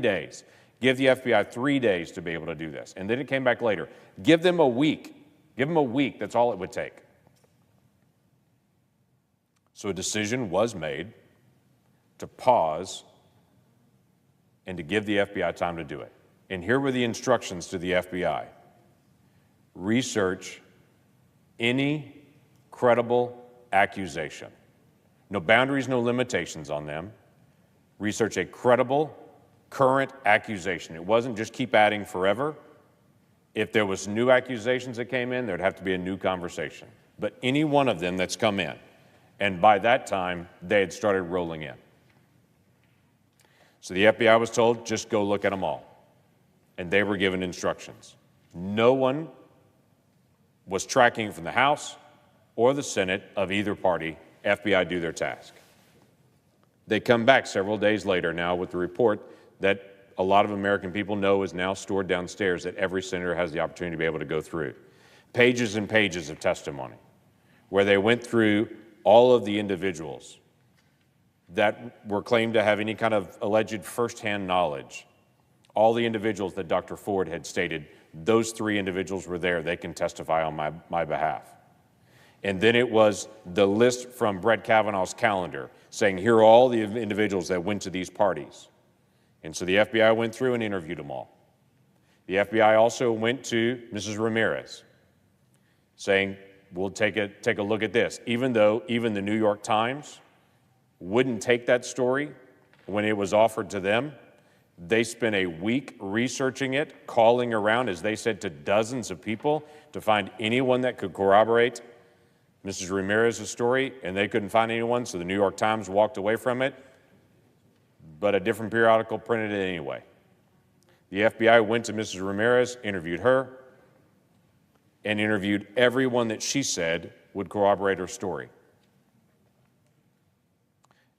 days. Give the FBI 3 days to be able to do this. And then it came back later. Give them a week. Give them a week. That's all it would take. So a decision was made to pause and to give the FBI time to do it. And here were the instructions to the FBI. Research any credible accusation. No boundaries, no limitations on them. Research a credible, current accusation. It wasn't just keep adding forever. If there was new accusations that came in, there'd have to be a new conversation. But any one of them that's come in, and by that time, they had started rolling in. So the FBI was told, just go look at them all. And they were given instructions. No one was tracking from the House or the Senate of either party. FBI do their task. They come back several days later now with the report that a lot of American people know is now stored downstairs that every senator has the opportunity to be able to go through. Pages and pages of testimony where they went through all of the individuals that were claimed to have any kind of alleged firsthand knowledge. All the individuals that Dr. Ford had stated, those 3 individuals were there. They can testify on my behalf. And then it was the list from Brett Kavanaugh's calendar saying, here are all the individuals that went to these parties. And so the FBI went through and interviewed them all. The FBI also went to Mrs. Ramirez saying, we'll take a look at this. Even though even the New York Times wouldn't take that story when it was offered to them, they spent a week researching it, calling around, as they said, to dozens of people to find anyone that could corroborate Mrs. Ramirez's story, and they couldn't find anyone, so the New York Times walked away from it, but a different periodical printed it anyway. The FBI went to Mrs. Ramirez, interviewed her, and interviewed everyone that she said would corroborate her story.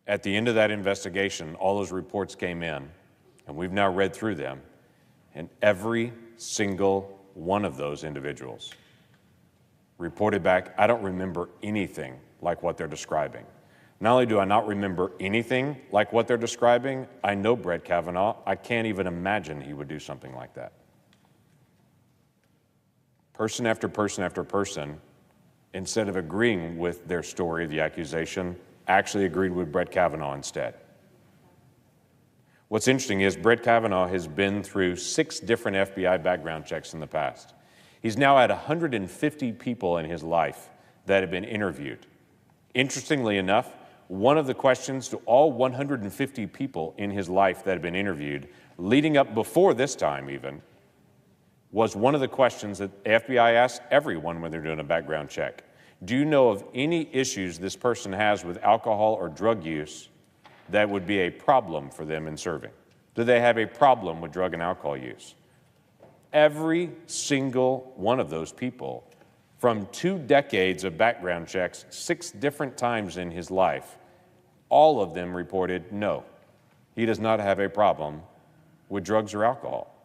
At the end of that investigation, all those reports came in, and we've now read through them, and every single one of those individuals reported back, I don't remember anything like what they're describing. Not only do I not remember anything like what they're describing, I know Brett Kavanaugh. I can't even imagine he would do something like that. Person after person after person, instead of agreeing with their story, the accusation, actually agreed with Brett Kavanaugh instead. What's interesting is Brett Kavanaugh has been through 6 different FBI background checks in the past. He's now had 150 people in his life that have been interviewed. Interestingly enough, one of the questions to all 150 people in his life that have been interviewed, leading up before this time even, was one of the questions that the FBI asks everyone when they're doing a background check. Do you know of any issues this person has with alcohol or drug use that would be a problem for them in serving? Do they have a problem with drug and alcohol use? Every single one of those people, from 2 decades of background checks, 6 different times in his life, all of them reported, no, he does not have a problem with drugs or alcohol.